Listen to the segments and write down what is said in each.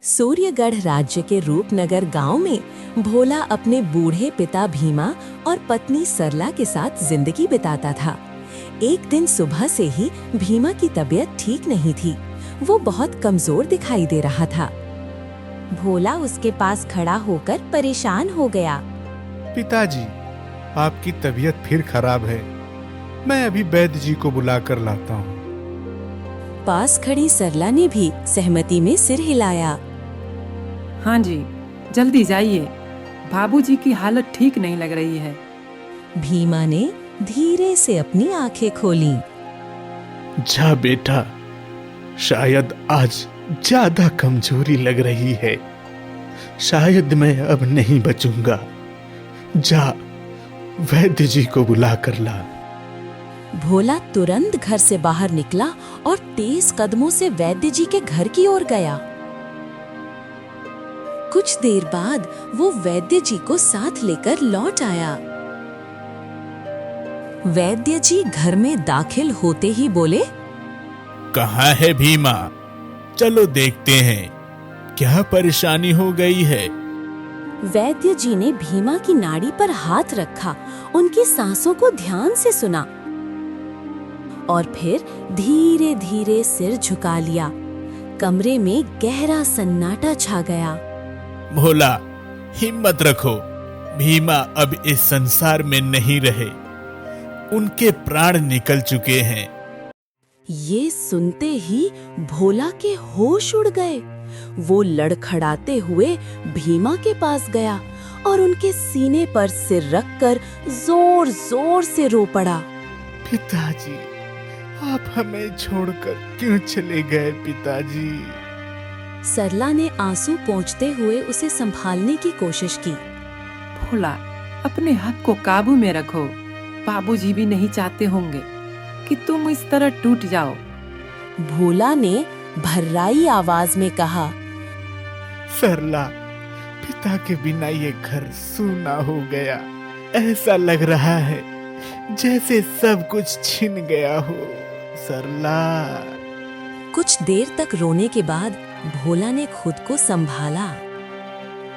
सूर्यगढ़ राज्य के रूपनगर गांव में भोला अपने बूढ़े पिता भीमा और पत्नी सरला के साथ जिंदगी बिताता था। एक दिन सुबह से ही भीमा की तबीयत ठीक नहीं थी। वो बहुत कमजोर दिखाई दे रहा था। भोला उसके पास खड़ा होकर परेशान हो गया। पिताजी, आपकी तबीयत फिर खराब है। मैं अभी वैद्य जी को बुला कर लाता हूँ। पास खड़ी सरला ने भी सहमति में सिर हिलाया। हाँ जी, जल्दी जाइए। बाबूजी की हालत ठीक नहीं लग रही है। भीमा ने धीरे से अपनी आंखें खोलीं। जा बेटा, शायद आज ज्यादा कमजोरी लग रही है। शायद मैं अब नहीं बचूंगा। जा वैद्य जी को बुला कर ला। भोला तुरंत घर से बाहर निकला और तेज कदमों से वैद्य जी के घर की ओर गया। कुछ देर बाद वो वैद्य जी को साथ लेकर लौट आया। वैद्य जी घर में दाखिल होते ही बोले, कहाँ है भीमा? चलो देखते हैं क्या परेशानी हो गई है। वैद्य जी ने भीमा की नाड़ी पर हाथ रखा, उनकी सांसों को ध्यान से सुना और फिर धीरे धीरे सिर झुका लिया। कमरे में गहरा सन्नाटा छा गया। भोला, हिम्मत रखो। भीमा अब इस संसार में नहीं रहे। उनके प्राण निकल चुके हैं। ये सुनते ही भोला के होश उड़ गए। वो लड़खड़ाते हुए भीमा के पास गया और उनके सीने पर सिर रखकर जोर जोर से रो पड़ा। पिताजी, आप हमें छोड़कर क्यों चले गए पिताजी? सरला ने आंसू पोंछते हुए उसे संभालने की कोशिश की। भोला, अपने हक को काबू में रखो। बाबूजी भी नहीं चाहते होंगे कि तुम इस तरह टूट जाओ। भोला ने भर्राई आवाज में कहा, सरला, पिता के बिना ये घर सूना हो गया। ऐसा लग रहा है जैसे सब कुछ छिन गया हो। सरला। कुछ देर तक रोने के बाद भोला ने खुद को संभाला।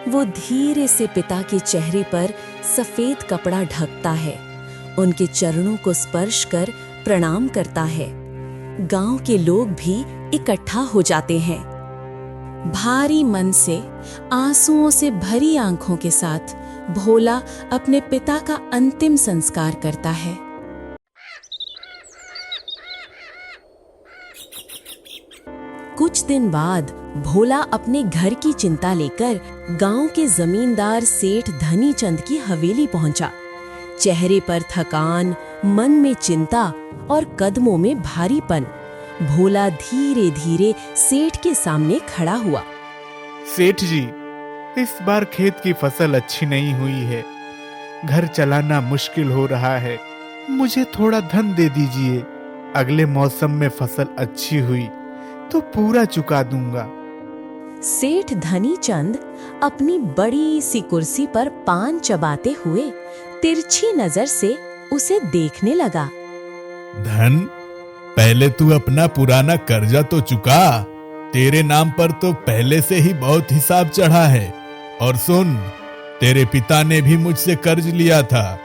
वो धीरे से पिता के चेहरे पर सफेद कपड़ा ढकता है, उनके चरणों को स्पर्श कर प्रणाम करता है। गांव के लोग भी इकट्ठा हो जाते हैं। भारी मन से, आंसुओं से भरी आंखों के साथ भोला अपने पिता का अंतिम संस्कार करता है। कुछ दिन बाद भोला अपने घर की चिंता लेकर गांव के जमींदार सेठ धनीचंद की हवेली पहुंचा। चेहरे पर थकान, मन में चिंता और कदमों में भारीपन। भोला धीरे धीरे सेठ के सामने खड़ा हुआ। सेठ जी, इस बार खेत की फसल अच्छी नहीं हुई है। घर चलाना मुश्किल हो रहा है। मुझे थोड़ा धन दे दीजिए। अगले मौसम में फसल अच्छी हुई तो पूरा चुका दूंगा। सेठ धनीचंद अपनी बड़ी सी कुर्सी पर पान चबाते हुए तिरछी नजर से उसे देखने लगा। धन? पहले तू अपना पुराना कर्जा तो चुका। तेरे नाम पर तो पहले से ही बहुत हिसाब चढ़ा है। और सुन, तेरे पिता ने भी मुझसे कर्ज लिया था,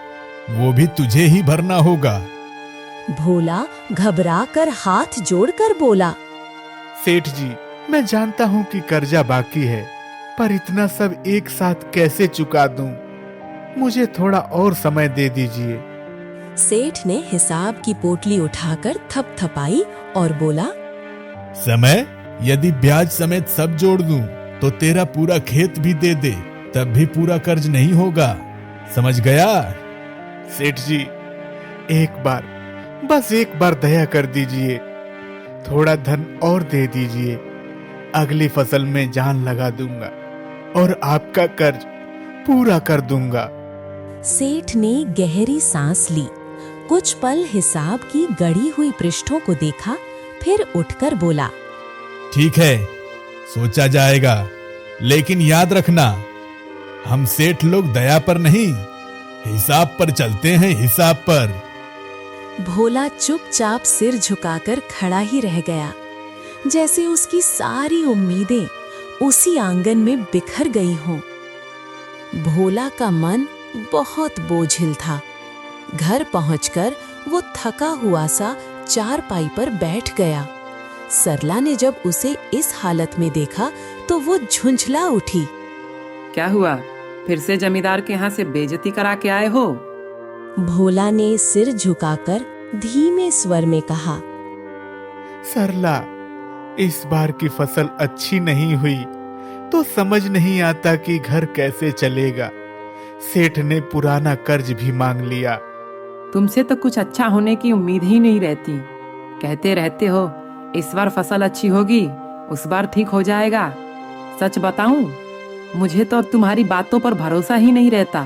वो भी तुझे ही भरना होगा। भोला घबराकर हाथ जोड़कर बोला, सेठ जी, मैं जानता हूँ कि कर्जा बाकी है, पर इतना सब एक साथ कैसे चुका दूं? मुझे थोड़ा और समय दे दीजिए। सेठ ने हिसाब की पोटली उठाकर थपथपाई और बोला, समय? यदि ब्याज समेत सब जोड़ दूं तो तेरा पूरा खेत भी दे दे, तब भी पूरा कर्ज नहीं होगा। समझ गया? सेठ जी, एक बार, बस एक बार दया कर दीजिए। थोड़ा धन और दे दीजिए। अगली फसल में जान लगा दूंगा और आपका कर्ज पूरा कर दूंगा। सेठ ने गहरी सांस ली, कुछ पल हिसाब की गड़ी हुई पृष्ठों को देखा, फिर उठकर बोला, ठीक है, सोचा जाएगा, लेकिन याद रखना, हम सेठ लोग दया पर नहीं, हिसाब पर चलते हैं, हिसाब पर। भोला चुपचाप सिर झुकाकर खड़ा ही रह गया, जैसे उसकी सारी उम्मीदें उसी आंगन में बिखर गई हों। भोला का मन बहुत बोझिल था। घर पहुंचकर वो थका हुआ सा चारपाई पर बैठ गया। सरला ने जब उसे इस हालत में देखा तो वो झुंझला उठी। क्या हुआ, फिर से जमींदार के यहाँ से बेइज्जती करा के आए हो? भोला ने सिर झुकाकर धीमे स्वर में कहा, सरला, इस बार की फसल अच्छी नहीं हुई तो समझ नहीं आता कि घर कैसे चलेगा। सेठ ने पुराना कर्ज भी मांग लिया। तुमसे तो कुछ अच्छा होने की उम्मीद ही नहीं रहती। कहते रहते हो इस बार फसल अच्छी होगी, उस बार ठीक हो जाएगा। सच बताऊं, मुझे तो तुम्हारी बातों पर भरोसा ही नहीं रहता।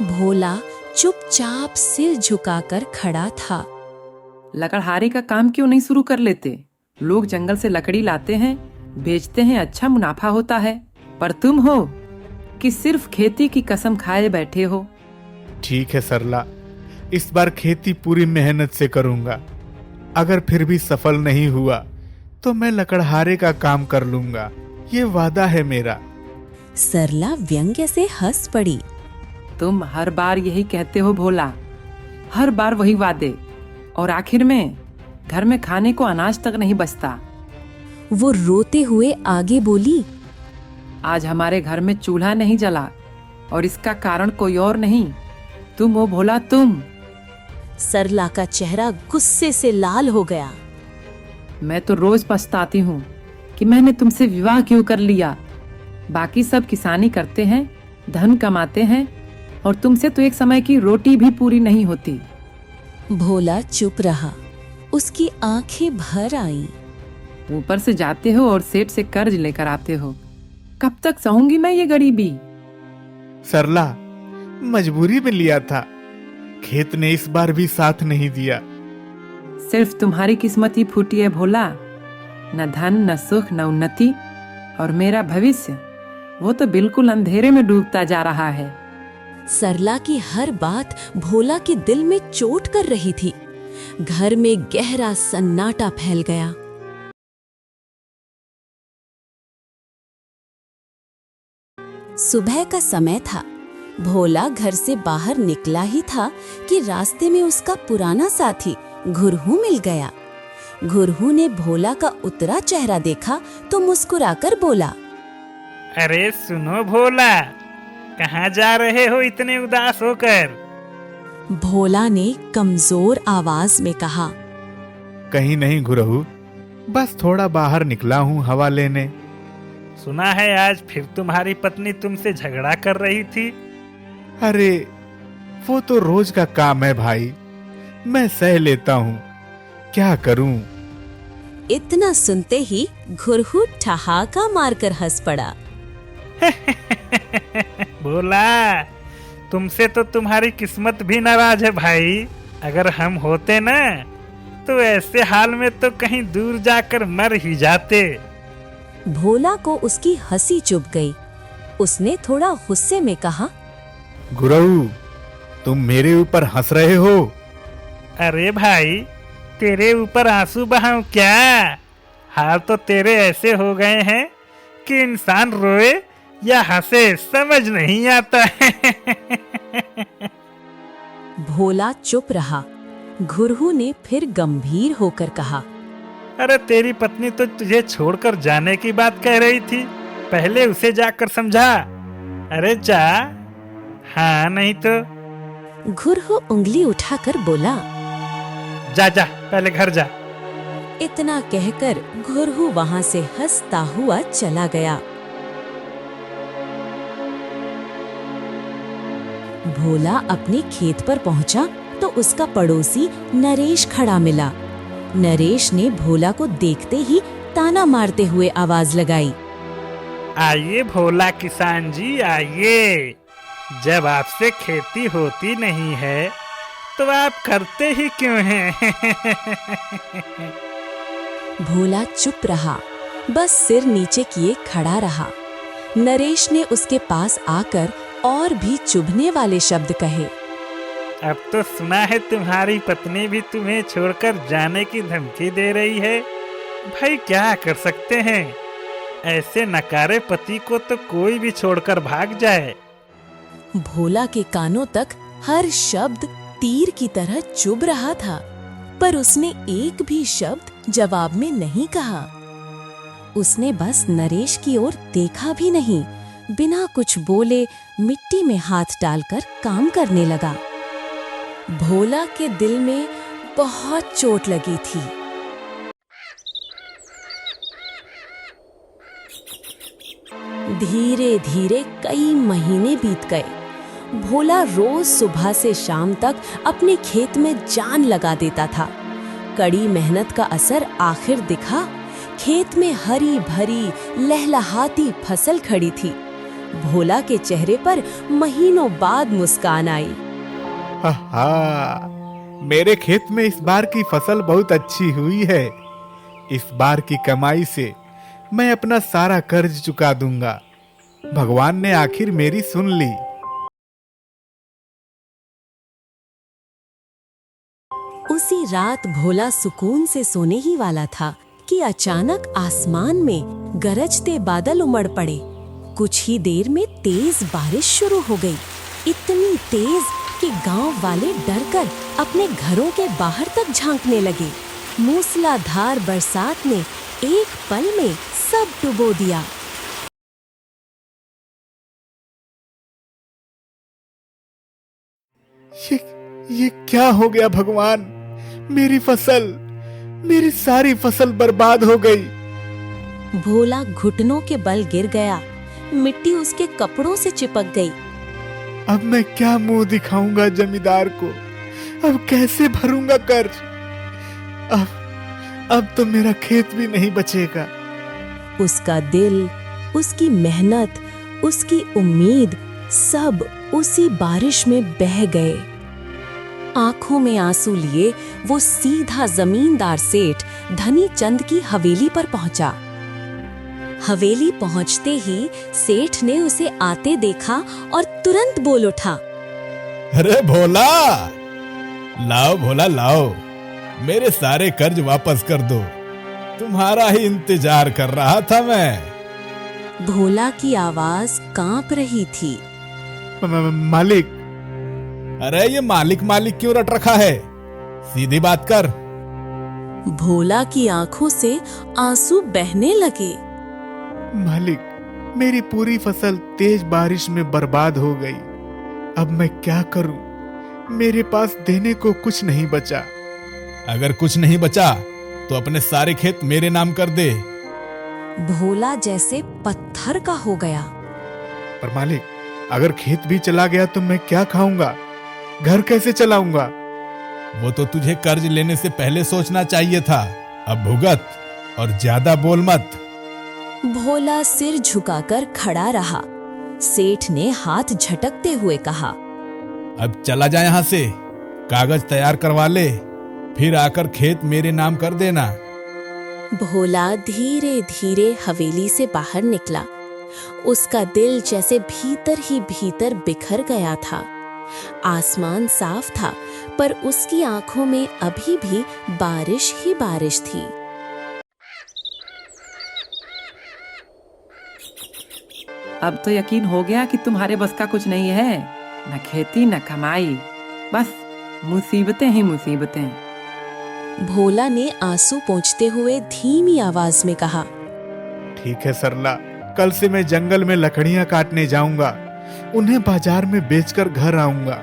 भोला चुपचाप सिर झुकाकर खड़ा था। लकड़हारे का काम क्यों नहीं शुरू कर लेते? लोग जंगल से लकड़ी लाते हैं, बेचते हैं, अच्छा मुनाफा होता है। पर तुम हो कि सिर्फ खेती की कसम खाए बैठे हो। ठीक है सरला, इस बार खेती पूरी मेहनत से करूंगा। अगर फिर भी सफल नहीं हुआ तो मैं लकड़हारे का काम कर लूंगा, ये वादा है मेरा। सरला व्यंग्य से हंस पड़ी। तुम हर बार यही कहते हो भोला, हर बार वही वादे, और आखिर में घर में खाने को अनाज तक नहीं बचता। वो रोते हुए आगे बोली, आज हमारे घर में चूल्हा नहीं जला, और इसका कारण कोई और नहीं, तुम हो भोला, तुम। सरला का चेहरा गुस्से से लाल हो गया। मैं तो रोज पछताती हूँ कि मैंने तुमसे विवाह क्यों कर लिया। बाकी सब किसानी करते हैं, धन कमाते हैं, और तुमसे तो एक समय की रोटी भी पूरी नहीं होती। भोला चुप रहा। उसकी आंखें भर आईं। ऊपर से जाते हो और सेठ से कर्ज लेकर आते हो। कब तक सहूंगी मैं ये गरीबी? सरला, मजबूरी में लिया था। खेत ने इस बार भी साथ नहीं दिया। सिर्फ तुम्हारी किस्मत ही फूटी है भोला। न धन, न सुख, न उन्नति, और मेरा भविष्य, वो तो बिल्कुल अंधेरे में डूबता जा रहा है। सरला की हर बात भोला के दिल में चोट कर रही थी। घर में गहरा सन्नाटा फैल गया। सुबह का समय था। भोला घर से बाहर निकला ही था कि रास्ते में उसका पुराना साथी घुरहू मिल गया। घुरहू ने भोला का उतरा चेहरा देखा तो मुस्कुराकर बोला, अरे सुनो भोला, कहाँ जा रहे हो इतने उदास होकर? भोला ने कमजोर आवाज में कहा, कहीं नहीं घुरहू, बस थोड़ा बाहर निकला हूँ हवा लेने। सुना है आज फिर तुम्हारी पत्नी तुमसे झगड़ा कर रही थी। अरे वो तो रोज का काम है भाई, मैं सह लेता हूँ, क्या करूँ। इतना सुनते ही घुरहू ठहाका मारकर हंस पड़ा। भोला, तुमसे तो तुम्हारी किस्मत भी नाराज है भाई। अगर हम होते ना तो ऐसे हाल में तो कहीं दूर जाकर मर ही जाते। भोला को उसकी हंसी चुभ गई। उसने थोड़ा गुस्से में कहा, गुरु, तुम मेरे ऊपर हंस रहे हो? अरे भाई, तेरे ऊपर आंसू बहाऊं क्या? हाल तो तेरे ऐसे हो गए हैं कि इंसान रोए या हंसे समझ नहीं आता। भोला चुप रहा। घुरहू ने फिर गंभीर होकर कहा, अरे तेरी पत्नी तो तुझे छोड़कर जाने की बात कह रही थी, पहले उसे जाकर समझा। अरे जा, हाँ नहीं तो। घुरहू उंगली उठाकर बोला, जा जा, पहले घर जा। इतना कहकर घुरहू वहां से हंसता हुआ चला गया। भोला अपने खेत पर पहुंचा तो उसका पड़ोसी नरेश खड़ा मिला। नरेश ने भोला को देखते ही ताना मारते हुए आवाज लगाई, आइए भोला किसान जी, आइए। जब आपसे खेती होती नहीं है तो आप करते ही क्यों हैं? भोला चुप रहा, बस सिर नीचे किए खड़ा रहा। नरेश ने उसके पास आकर और भी चुभने वाले शब्द कहे, अब तो सुना है तुम्हारी पत्नी भी तुम्हें छोड़कर जाने की धमकी दे रही है। भाई क्या कर सकते हैं, ऐसे नकारे पति को तो कोई भी छोड़कर भाग जाए। भोला के कानों तक हर शब्द तीर की तरह चुभ रहा था, पर उसने एक भी शब्द जवाब में नहीं कहा। उसने बस नरेश की ओर देखा भी नहीं, बिना कुछ बोले मिट्टी में हाथ डालकर काम करने लगा। भोला के दिल में बहुत चोट लगी थी। धीरे धीरे कई महीने बीत गए। भोला रोज सुबह से शाम तक अपने खेत में जान लगा देता था। कड़ी मेहनत का असर आखिर दिखा। खेत में हरी भरी लहलहाती फसल खड़ी थी। भोला के चेहरे पर महीनों बाद मुस्कान आई। हा, मेरे खेत में इस बार की फसल बहुत अच्छी हुई है। इस बार की कमाई से मैं अपना सारा कर्ज चुका दूंगा। भगवान ने आखिर मेरी सुन ली। उसी रात भोला सुकून से सोने ही वाला था कि अचानक आसमान में गरजते बादल उमड़ पड़े। कुछ ही देर में तेज बारिश शुरू हो गई, इतनी तेज कि गांव वाले डरकर अपने घरों के बाहर तक झांकने लगे। मूसलाधार बरसात ने एक पल में सब डुबो दिया। ये क्या हो गया भगवान? मेरी सारी फसल बर्बाद हो गई। भोला घुटनों के बल गिर गया। मिट्टी उसके कपड़ों से चिपक गई। अब मैं क्या मुंह दिखाऊंगा जमींदार को? अब कैसे भरूंगा कर्ज? अब तो मेरा खेत भी नहीं बचेगा। उसका दिल, उसकी मेहनत, उसकी उम्मीद सब उसी बारिश में बह गए। आंखों में आंसू लिए वो सीधा जमींदार सेठ धनी चंद की हवेली पर पहुंचा। हवेली पहुंचते ही सेठ ने उसे आते देखा और तुरंत बोल उठा, अरे भोला, लाओ भोला लाओ, मेरे सारे कर्ज वापस कर दो। तुम्हारा ही इंतजार कर रहा था मैं। भोला की आवाज कांप रही थी। मालिक। अरे ये मालिक मालिक क्यों रट रखा है? सीधी बात कर। भोला की आंखों से आंसू बहने लगे। मालिक, मेरी पूरी फसल तेज बारिश में बर्बाद हो गई। अब मैं क्या करूं? मेरे पास देने को कुछ नहीं बचा। अगर कुछ नहीं बचा तो अपने सारे खेत मेरे नाम कर दे। भोला जैसे पत्थर का हो गया। पर मालिक, अगर खेत भी चला गया तो मैं क्या खाऊंगा? घर कैसे चलाऊंगा? वो तो तुझे कर्ज लेने से पहले सोचना चाहिए था। अब भुगत और ज्यादा बोल मत। भोला सिर झुकाकर खड़ा रहा। सेठ ने हाथ झटकते हुए कहा, अब चला जा यहाँ से, कागज तैयार करवा ले, फिर आकर खेत मेरे नाम कर देना। भोला धीरे धीरे हवेली से बाहर निकला। उसका दिल जैसे भीतर ही भीतर बिखर गया था। आसमान साफ था, पर उसकी आंखों में अभी भी बारिश ही बारिश थी। अब तो यकीन हो गया कि तुम्हारे बस का कुछ नहीं है, न खेती न कमाई, बस मुसीबतें ही मुसीबतें। भोला ने आंसू पोंछते हुए धीमी आवाज में कहा, ठीक है सरला, कल से मैं जंगल में लकड़ियां काटने जाऊंगा। उन्हें बाजार में बेचकर घर आऊंगा।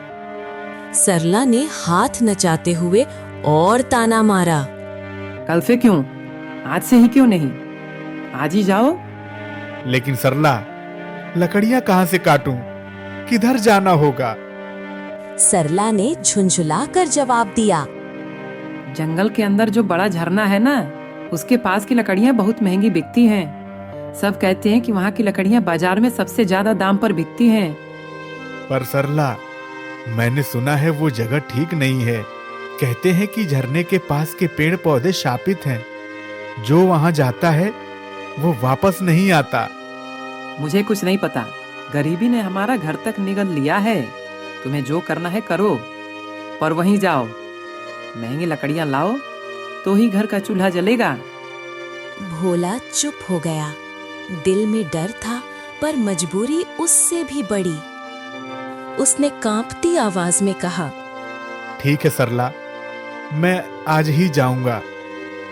सरला ने हाथ नचाते हुए और ताना मारा, कल से क्यों, आज से ही क्यों नहीं, आज ही जाओ। लेकिन सरला, लकड़ियां कहां से काटूं? किधर जाना होगा? सरला ने झुंझुलाकर जवाब दिया, जंगल के अंदर जो बड़ा झरना है ना, उसके पास की लकड़ियां बहुत महंगी बिकती हैं। सब कहते हैं कि वहाँ की लकड़ियां बाजार में सबसे ज्यादा दाम पर बिकती हैं। पर सरला, मैंने सुना है वो जगह ठीक नहीं है। कहते हैं कि झरने के पास के पेड़ पौधे शापित हैं। जो वहां जाता है वो वापस नहीं आता। मुझे कुछ नहीं पता, गरीबी ने हमारा घर तक निगल लिया है। तुम्हें जो करना है करो, पर वहीं जाओ, महंगी लकड़ियां लाओ, तो ही घर का चूल्हा जलेगा। भोला चुप हो गया। दिल में डर था, पर मजबूरी उससे भी बड़ी। उसने कांपती आवाज में कहा, ठीक है सरला, मैं आज ही जाऊंगा।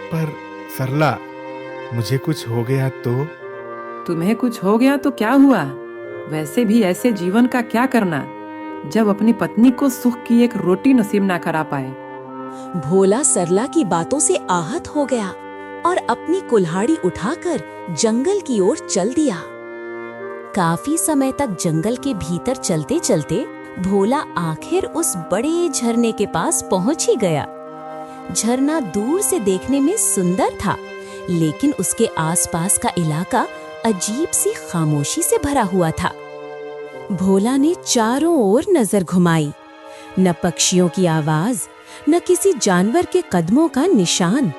पर सरला, मुझे कुछ हो गया तो? तुम्हें कुछ हो गया तो क्या हुआ? वैसे भी ऐसे जीवन का क्या करना जब अपनी पत्नी को सुख की एक रोटी नसीब ना करा पाए। भोला सरला की बातों से आहत हो गया और अपनी कुल्हाड़ी उठाकर जंगल की ओर चल दिया। काफी समय तक जंगल के भीतर चलते चलते भोला आखिर उस बड़े झरने के पास पहुंच ही गया। झरना दूर से देखने में सुंदर था, लेकिन उसके आसपास का इलाका अजीब सी खामोशी से भरा हुआ था। भोला ने चारों ओर नजर घुमाई, न पक्षियों की आवाज, न किसी जानवर के कदमों का निशान।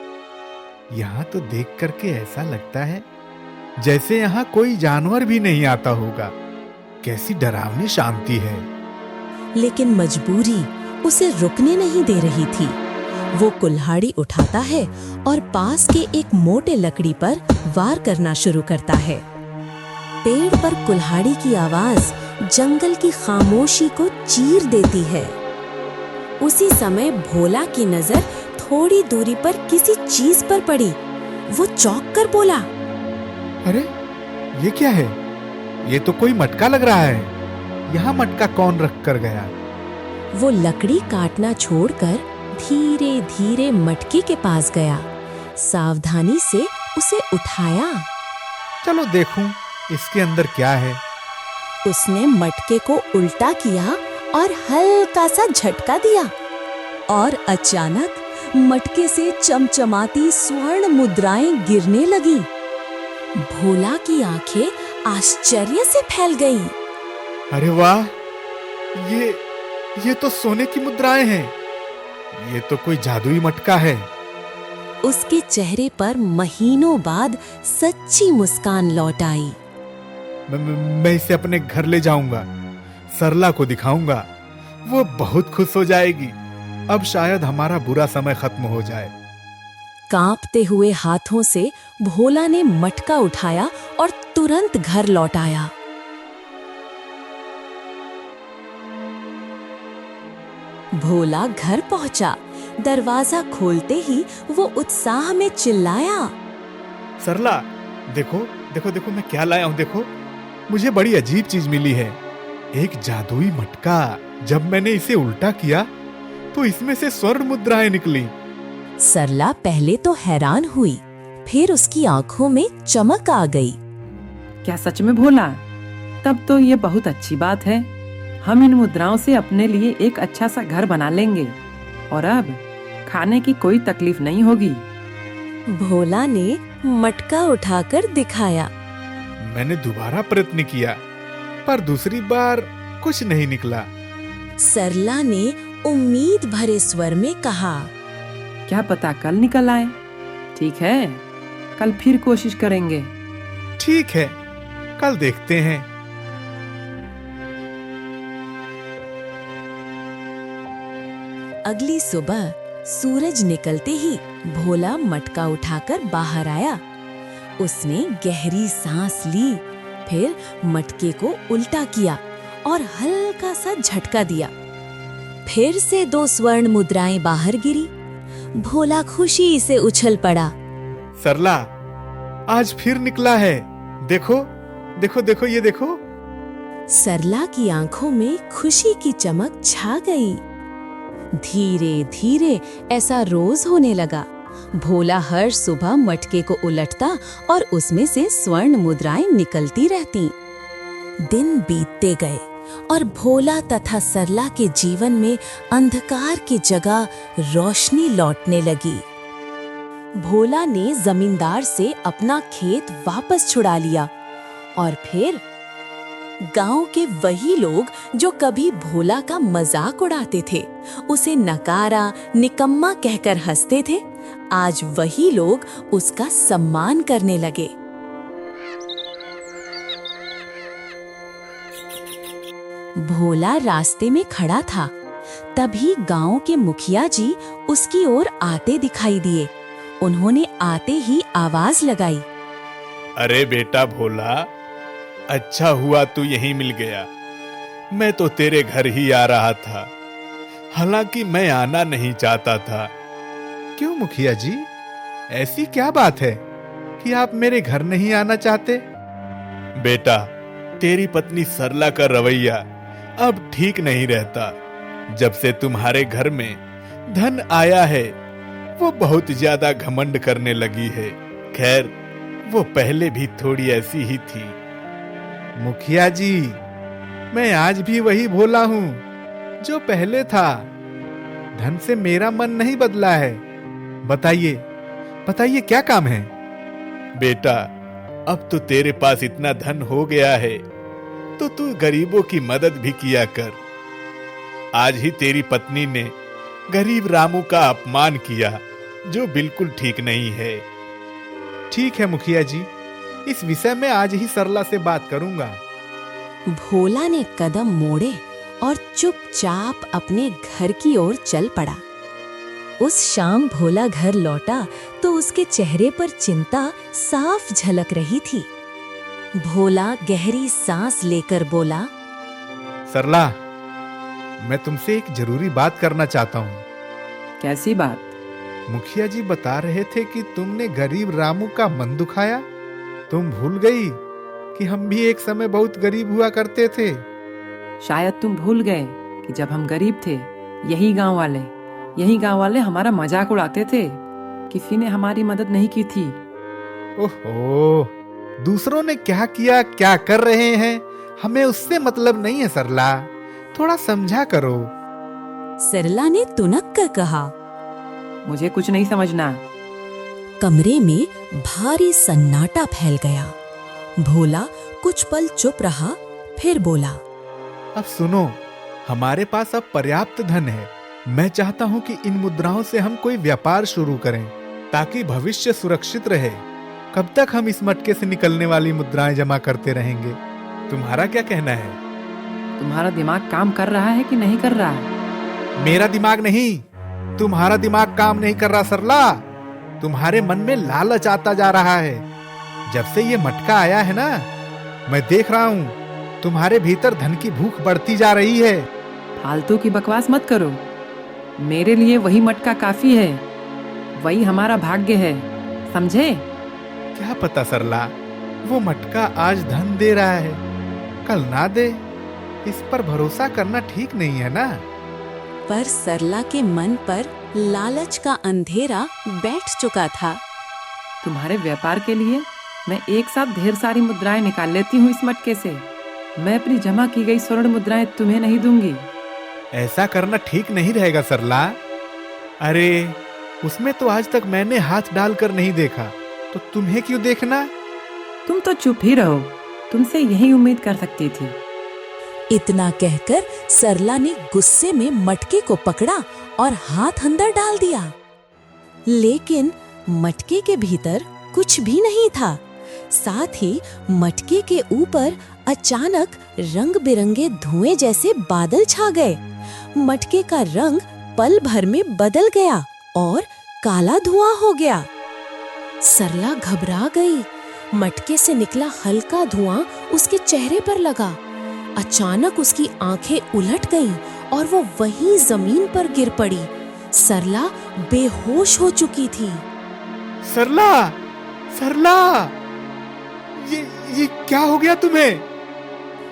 यहाँ तो देख करके ऐसा लगता है जैसे यहाँ कोई जानवर भी नहीं आता होगा। कैसी डरावनी शांति है। लेकिन मजबूरी उसे रुकने नहीं दे रही थी। वो कुल्हाड़ी उठाता है और पास के एक मोटे लकड़ी पर वार करना शुरू करता है। पेड़ पर कुल्हाड़ी की आवाज जंगल की खामोशी को चीर देती है। उसी समय भोला की नजर थोड़ी दूरी पर किसी चीज पर पड़ी। वो चौंक कर बोला, अरे ये क्या है? ये तो कोई मटका लग रहा है। यहाँ मटका कौन रख कर गया? वो लकड़ी काटना छोड़कर धीरे धीरे मटके के पास गया। सावधानी से उसे उठाया। चलो देखूं इसके अंदर क्या है। उसने मटके को उल्टा किया और हल्का सा झटका दिया, और अचानक मटके से चमचमाती स्वर्ण मुद्राएं गिरने लगी। भोला की आंखें आश्चर्य से फैल गईं। अरे वाह, ये तो सोने की मुद्राएं हैं। ये तो कोई जादुई मटका है। उसके चेहरे पर महीनों बाद सच्ची मुस्कान लौट आई। मैं इसे अपने घर ले जाऊंगा, सरला को दिखाऊंगा। वो बहुत खुश हो जाएगी। अब शायद हमारा बुरा समय खत्म हो जाए। कांपते हुए हाथों से भोला ने मटका उठाया और तुरंत घर लौट आया। भोला घर पहुंचा। दरवाजा खोलते ही वो उत्साह में चिल्लाया, सरला, देखो देखो देखो, मैं क्या लाया हूं। देखो, मुझे बड़ी अजीब चीज मिली है। एक जादुई मटका। जब मैंने इसे उल्टा किया तो इसमें से स्वर्ण मुद्राएं निकली। सरला पहले तो हैरान हुई, फिर उसकी आंखों में चमक आ गई। क्या सच में भोला? तब तो ये बहुत अच्छी बात है। हम इन मुद्राओं से अपने लिए एक अच्छा सा घर बना लेंगे और अब खाने की कोई तकलीफ नहीं होगी। भोला ने मटका उठाकर दिखाया। मैंने दोबारा प्रयत्न किया, पर दूसरी बार कुछ नहीं निकला। सरला ने उम्मीद भरे स्वर में कहा, क्या पता कल निकल आए। ठीक है, कल फिर कोशिश करेंगे। ठीक है, कल देखते हैं। अगली सुबह सूरज निकलते ही भोला मटका उठाकर बाहर आया। उसने गहरी सांस ली, फिर मटके को उल्टा किया और हल्का सा झटका दिया। फिर से 2 स्वर्ण मुद्राएं बाहर गिरी। भोला खुशी से उछल पड़ा। सरला, आज फिर निकला है। देखो देखो देखो, ये देखो। सरला की आंखों में खुशी की चमक छा गई। धीरे धीरे ऐसा रोज होने लगा। भोला हर सुबह मटके को उलटता और उसमें से स्वर्ण मुद्राएं निकलती रहती। दिन बीतते गए और भोला तथा सरला के जीवन में अंधकार की जगह रोशनी लौटने लगी। भोला ने जमींदार से अपना खेत वापस छुड़ा लिया और फिर गांव के वही लोग जो कभी भोला का मजाक उड़ाते थे, उसे नकारा, निकम्मा कहकर हंसते थे, आज वही लोग उसका सम्मान करने लगे। भोला रास्ते में खड़ा था, तभी गांव के मुखिया जी उसकी ओर आते दिखाई दिए। उन्होंने आते ही आवाज लगाई, अरे बेटा भोला, अच्छा हुआ तू यहीं मिल गया। मैं तो तेरे घर ही आ रहा था, हालांकि मैं आना नहीं चाहता था। क्यों मुखिया जी, ऐसी क्या बात है कि आप मेरे घर नहीं आना चाहते? बेटा, तेरी पत्नी सरला का रवैया अब ठीक नहीं रहता। जब से तुम्हारे घर में धन आया है, वो बहुत ज्यादा घमंड करने लगी है। खैर, वो पहले भी थोड़ी ऐसी ही थी। मुखिया जी, मैं आज भी वही भोला हूं जो पहले था। धन से मेरा मन नहीं बदला है। बताइए, बताइए क्या काम है? बेटा, अब तो तेरे पास इतना धन हो गया है तो तू गरीबों की मदद भी किया कर। आज ही तेरी पत्नी ने गरीब रामू का अपमान किया, जो बिल्कुल ठीक नहीं है। ठीक है मुखिया जी, इस विषय में आज ही सरला से बात करूंगा। भोला ने कदम मोड़े और चुपचाप अपने घर की ओर चल पड़ा। उस शाम भोला घर लौटा तो उसके चेहरे पर चिंता साफ झलक रही थी। भोला गहरी सांस लेकर बोला, सरला, मैं तुमसे एक जरूरी बात करना चाहता हूँ। कैसी बात? मुखिया जी बता रहे थे कि तुमने गरीब रामू का मन दुखाया। तुम भूल गई कि हम भी एक समय बहुत गरीब हुआ करते थे। शायद तुम भूल गए कि जब हम गरीब थे, यही गांव वाले हमारा मजाक उड़ाते थे। किसी ने हमारी मदद नहीं की थी। ओहो, दूसरों ने क्या किया, क्या कर रहे हैं, हमें उससे मतलब नहीं है सरला। थोड़ा समझा करो। सरला ने तुनक कर कहा। मुझे कुछ नहीं समझना। कमरे में भारी सन्नाटा फैल गया। भोला कुछ पल चुप रहा, फिर बोला, अब सुनो, हमारे पास अब पर्याप्त धन है। मैं चाहता हूँ कि इन मुद्राओं से हम कोई व्यापार शुरू करें ताकि भविष्य सुरक्षित रहे। कब तक हम इस मटके से निकलने वाली मुद्राएं जमा करते रहेंगे? तुम्हारा क्या कहना है? तुम्हारा दिमाग काम कर रहा है कि नहीं कर रहा है? मेरा दिमाग नहीं, तुम्हारा दिमाग काम नहीं कर रहा सरला। तुम्हारे मन में लालच आता जा रहा है। जब से ये मटका आया है ना, मैं देख रहा हूँ तुम्हारे भीतर धन की भूख बढ़ती जा रही है। फालतू की बकवास मत करो। मेरे लिए वही मटका काफी है। वही हमारा भाग्य है, समझे? क्या पता सरला, वो मटका आज धन दे रहा है, कल ना दे। इस पर भरोसा करना ठीक नहीं है ना। पर सरला के मन पर लालच का अंधेरा बैठ चुका था। तुम्हारे व्यापार के लिए मैं एक साथ ढेर सारी मुद्राएं निकाल लेती हूँ इस मटके से। मैं अपनी जमा की गई स्वर्ण मुद्राएं तुम्हें नहीं दूंगी। ऐसा करना ठीक नहीं रहेगा सरला। अरे, उसमें तो आज तक मैंने हाथ डालकर नहीं देखा, तो तुम्हें क्यों देखना? तुम तो चुप ही रहो, तुमसे यही उम्मीद कर सकती थी। इतना कहकर सरला ने गुस्से में मटके को पकड़ा और हाथ अंदर डाल दिया। लेकिन मटके के भीतर कुछ भी नहीं था। साथ ही मटके के ऊपर अचानक रंग बिरंगे धुएं जैसे बादल छा गए। मटके का रंग पल भर में बदल गया और काला धुआं हो गया। सरला घबरा गई। मटके से निकला हल्का धुआं उसके चेहरे पर लगा। अचानक उसकी आंखें उलट गईं और वो वहीं जमीन पर गिर पड़ी। सरला बेहोश हो चुकी थी। सरला, सरला, ये क्या हो गया तुम्हें?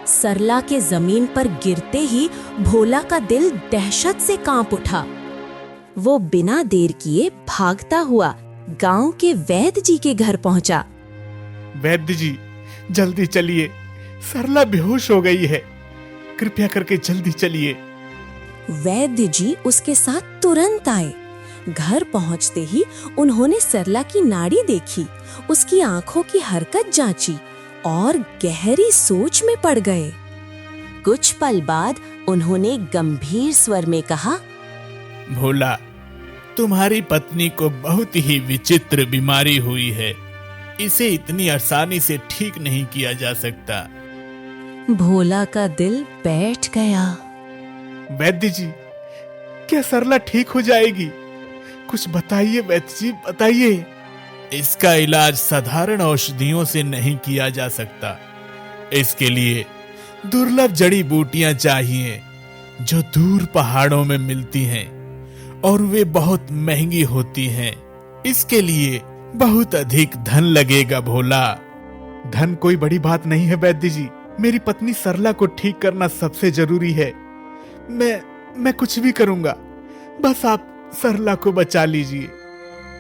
सरला के जमीन पर गिरते ही भोला का दिल दहशत से कांप उठा। वो बिना देर किए भागता हुआ गांव के वैद्य जी के घर पहुंचा। वैद्य जी, जल्दी चलिए, सरला बेहोश हो गई है। कृपया करके जल्दी चलिए। वैद्य जी उसके साथ तुरंत आए। घर पहुंचते ही उन्होंने सरला की नाड़ी देखी, उसकी आंखों की हरकत जांची और गहरी सोच में पड़ गए। कुछ पल बाद उन्होंने गंभीर स्वर में कहा, भोला, तुम्हारी पत्नी को बहुत ही विचित्र बीमारी हुई है। इसे इतनी आसानी से ठीक नहीं किया जा सकता। भोला का दिल बैठ गया। वैद्य जी, क्या सरला ठीक हो जाएगी? कुछ बताइए वैद्य जी, बताइए। इसका इलाज साधारण औषधियों से नहीं किया जा सकता। इसके लिए दुर्लभ जड़ी बूटियां चाहिए जो दूर पहाड़ों में मिलती हैं और वे बहुत महंगी होती हैं। इसके लिए बहुत अधिक धन लगेगा भोला। धन कोई बड़ी बात नहीं है वैद्य जी। मेरी पत्नी सरला को ठीक करना सबसे जरूरी है। मैं कुछ भी करूंगा, बस आप सरला को बचा लीजिए।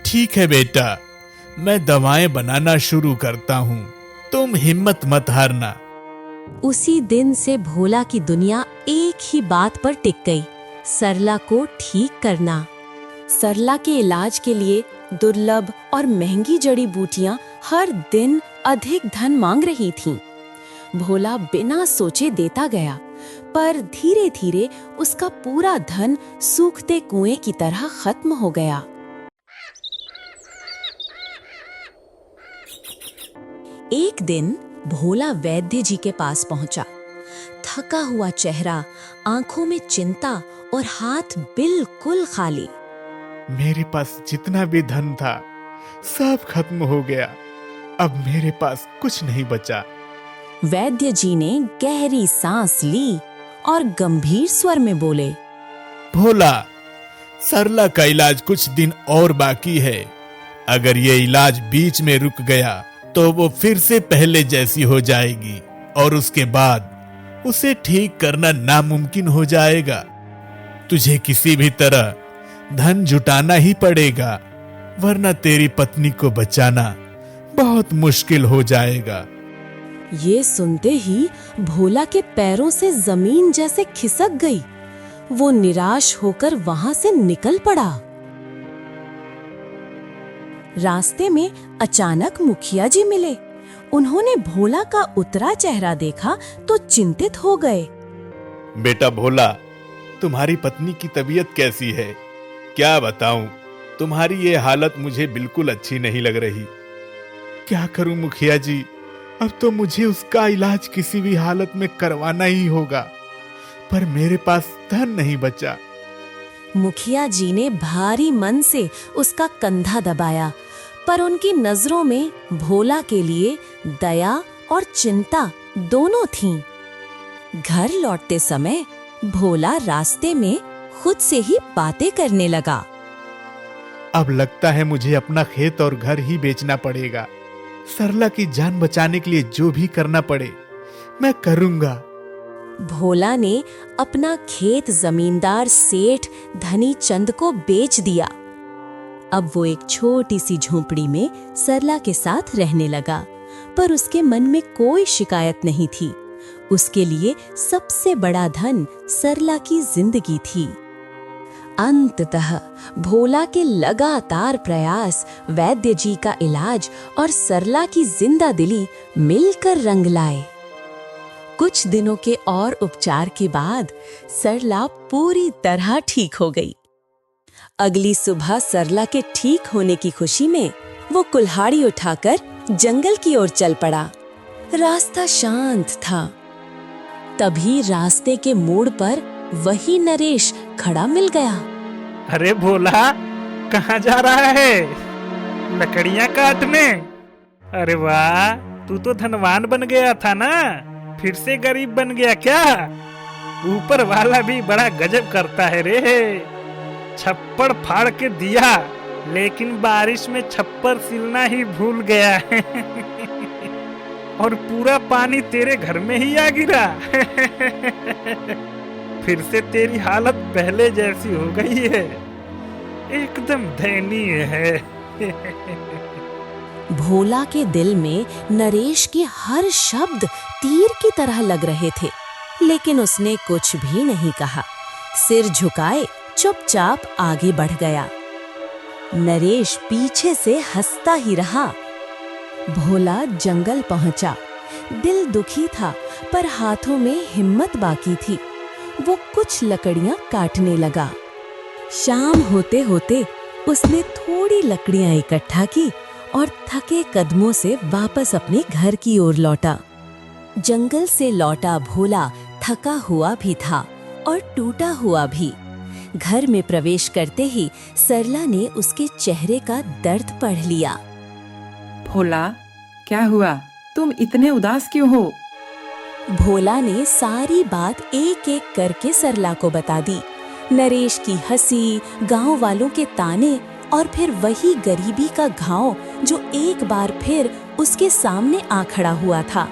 ठीक है बेटा, मैं दवाएं बनाना शुरू करता हूँ, तुम हिम्मत मत हारना। उसी दिन से भोला की दुनिया एक ही बात पर टिक गई, सरला को ठीक करना। सरला के इलाज के लिए दुर्लभ और महंगी जड़ी बूटियां हर दिन अधिक धन मांग रही थीं। भोला बिना सोचे देता गया, पर धीरे धीरे उसका पूरा धन सूखते कुएं की तरह खत्म हो गया। एक दिन भोला वैद्य जी के पास पहुंचा। थका हुआ चेहरा, आंखों में चिंता और हाथ बिल्कुल खाली। मेरे पास जितना भी धन था सब खत्म हो गया। अब मेरे पास कुछ नहीं बचा। वैद्य जी ने गहरी सांस ली और गंभीर स्वर में बोले, भोला, सरला का इलाज कुछ दिन और बाकी है। अगर ये इलाज बीच में रुक गया तो वो फिर से पहले जैसी हो जाएगी और उसके बाद उसे ठीक करना नामुमकिन हो जाएगा। तुझे किसी भी तरह धन जुटाना ही पड़ेगा, वरना तेरी पत्नी को बचाना बहुत मुश्किल हो जाएगा। ये सुनते ही भोला के पैरों से जमीन जैसे खिसक गई। वो निराश होकर वहां से निकल पड़ा। रास्ते में अचानक मुखिया जी मिले। उन्होंने भोला का उतरा चेहरा देखा तो चिंतित हो गए। बेटा भोला, तुम्हारी पत्नी की तबीयत कैसी है? क्या बताऊं, तुम्हारी ये हालत मुझे बिल्कुल अच्छी नहीं लग रही। क्या करूं मुखिया जी, अब तो मुझे उसका इलाज किसी भी हालत में करवाना ही होगा, पर मेरे पास धन नहीं बचा। मुखिया जी ने भारी मन से उसका कंधा दबाया, पर उनकी नजरों में भोला के लिए दया और चिंता दोनों थीं। घर लौटते समय भोला रास्ते में खुद से ही बातें करने लगा। अब लगता है मुझे अपना खेत और घर ही बेचना पड़ेगा। सरला की जान बचाने के लिए जो भी करना पड़े मैं करूंगा। भोला ने अपना खेत जमींदार सेठ धनी चंद को बेच दिया। अब वो एक छोटी सी झोंपड़ी में सरला के साथ रहने लगा, पर उसके मन में कोई शिकायत नहीं थी। उसके लिए सबसे बड़ा धन सरला की जिंदगी थी। अंततः भोला के लगातार प्रयास, वैद्य जी का इलाज और सरला की जिंदा दिली मिलकर रंग लाए। कुछ दिनों के और उपचार के बाद सरला पूरी तरह ठीक हो गई। अगली सुबह सरला के ठीक होने की खुशी में वो कुल्हाड़ी उठाकर जंगल की ओर चल पड़ा। रास्ता शांत था। तभी रास्ते के मोड़ पर वही नरेश खड़ा मिल गया। अरे भोला, कहाँ जा रहा है? लकड़ियाँ काटने? अरे वाह, तू तो धनवान बन गया था ना, फिर से गरीब बन गया क्या? ऊपर वाला भी बड़ा गजब करता है रे। छप्पड़ फाड़ के दिया, लेकिन बारिश में छप्पर सिलना ही भूल गया और पूरा पानी तेरे घर में ही आ गिरा फिर से तेरी हालत पहले जैसी हो गई है, एकदम दयनीय है भोला के दिल में नरेश के हर शब्द तीर की तरह लग रहे थे, लेकिन उसने कुछ भी नहीं कहा। सिर झुकाए चुपचाप आगे बढ़ गया। नरेश पीछे से हंसता ही रहा। भोला जंगल पहुंचा। दिल दुखी था, पर हाथों में हिम्मत बाकी थी। वो कुछ लकड़ियां काटने लगा। शाम होते होते उसने थोड़ी लकड़ियां इकट्ठा की और थके कदमों से वापस अपने घर की ओर लौटा। जंगल से लौटा भोला थका हुआ भी था और टूटा हुआ भी। घर में प्रवेश करते ही सरला ने उसके चेहरे का दर्द पढ़ लिया। भोला, क्या हुआ? तुम इतने उदास क्यों हो? भोला ने सारी बात एक एक करके सरला को बता दी। नरेश की हंसी, गांव वालों के ताने और फिर वही गरीबी का घाव जो एक बार फिर उसके सामने आ खड़ा हुआ था।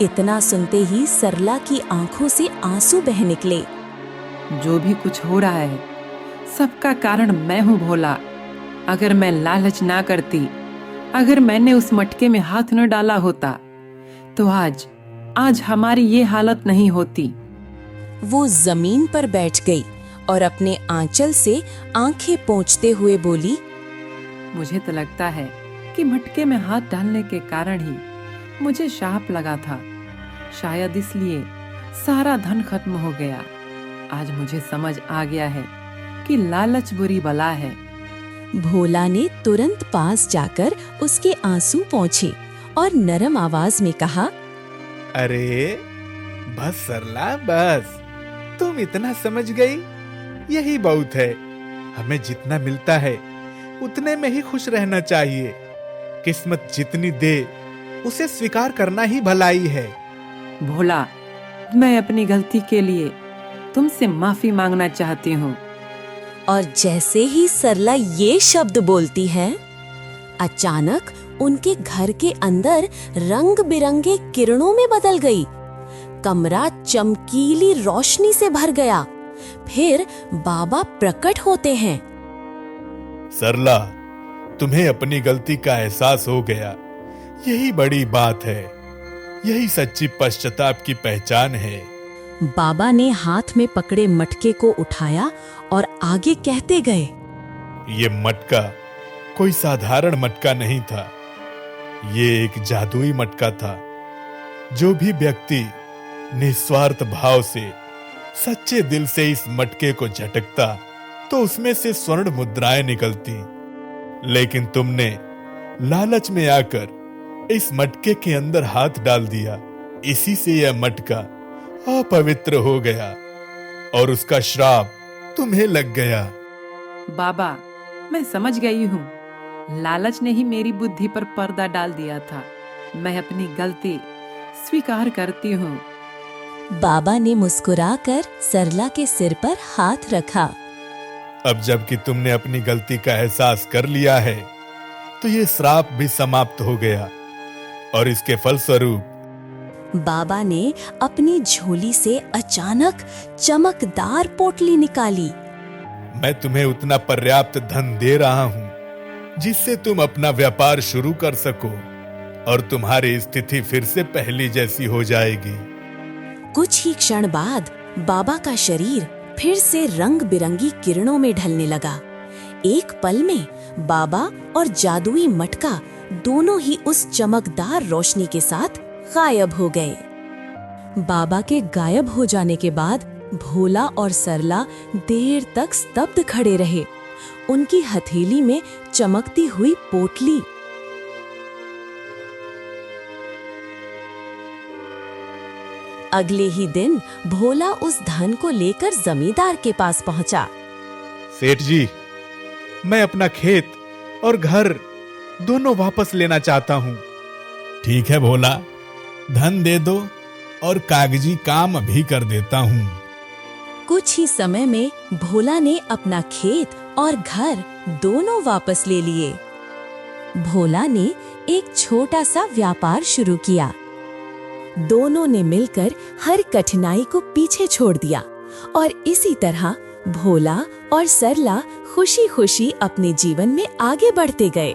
इतना सुनते ही सरला की आंखों से आंसू बह निकले। जो भी कुछ हो रहा है, सबका कारण मैं हूँ भोला। अगर मैं लालच ना करती, अगर मैंने उस मटके में हाथ न डाला होता, तो आज हमारी ये हालत नहीं होती। वो जमीन पर बैठ गई और अपने आंचल से आंखें पोंछते हुए बोली, मुझे तो लगता है कि मटके में हाथ डालने के कारण ही मुझे शाप लगा था। शायद इसलिए सारा धन खत्म हो गया। आज मुझे समझ आ गया है कि लालच बुरी बला है। भोला ने तुरंत पास जाकर उसके आंसू पोंछे और नरम आवाज में कहा, अरे बस सरला, बस तुम इतना समझ गई, यही बहुत है। हमें जितना मिलता है उतने में ही खुश रहना चाहिए। किस्मत जितनी दे उसे स्वीकार करना ही भलाई है। भोला, मैं अपनी गलती के लिए तुमसे माफी मांगना चाहती हूँ। और जैसे ही सरला ये शब्द बोलती है, अचानक उनके घर के अंदर रंग बिरंगे किरणों में बदल गई। कमरा चमकीली रोशनी से भर गया। फिर बाबा प्रकट होते हैं। सरला, तुम्हें अपनी गलती का एहसास हो गया, यही बड़ी बात है। यही सच्ची पश्चाताप की पहचान है। बाबा ने हाथ में पकड़े मटके को उठाया और आगे कहते गए, ये मटका कोई साधारण मटका नहीं था। ये एक जादुई मटका था। जो भी व्यक्ति निस्वार्थ भाव से, सच्चे दिल से इस मटके को झटकता तो उसमें से स्वर्ण मुद्राएं निकलती। लेकिन तुमने लालच में आकर इस मटके के अंदर हाथ डाल दिया। इसी से यह मटका अपवित्र हो गया और उसका श्राप तुम्हें लग गया। बाबा, मैं समझ गई हूँ। लालच ने ही मेरी बुद्धि पर पर्दा डाल दिया था। मैं अपनी गलती स्वीकार करती हूँ। बाबा ने मुस्कुराकर सरला के सिर पर हाथ रखा। अब जबकि तुमने अपनी गलती का एहसास कर लिया है, तो ये श्राप भी समाप्त हो गया और इसके फलस्वरूप बाबा ने अपनी झोली से अचानक चमकदार पोटली निकाली। मैं तुम्हें उतना पर्याप्त धन दे रहा हूं जिससे तुम अपना व्यापार शुरू कर सको और तुम्हारी स्थिति फिर से पहली जैसी हो जाएगी। कुछ ही क्षण बाद बाबा का शरीर फिर से रंग बिरंगी किरणों में ढलने लगा। एक पल में बाबा और जादुई मटका दोनों ही उस चमकदार रोशनी के साथ गायब हो गए। बाबा के गायब हो जाने के बाद भोला और सरला देर तक स्तब्ध खड़े रहे। उनकी हथेली में चमकती हुई पोटली। अगले ही दिन भोला उस धन को लेकर जमींदार के पास पहुंचा। सेठ जी, मैं अपना खेत और घर दोनों वापस लेना चाहता हूँ। ठीक है भोला, धन दे दो और कागजी काम भी कर देता हूँ। कुछ ही समय में भोला ने अपना खेत और घर दोनों वापस ले लिए। भोला ने एक छोटा सा व्यापार शुरू किया। दोनों ने मिलकर हर कठिनाई को पीछे छोड़ दिया और इसी तरह भोला और सरला खुशी खुशी अपने जीवन में आगे बढ़ते गए।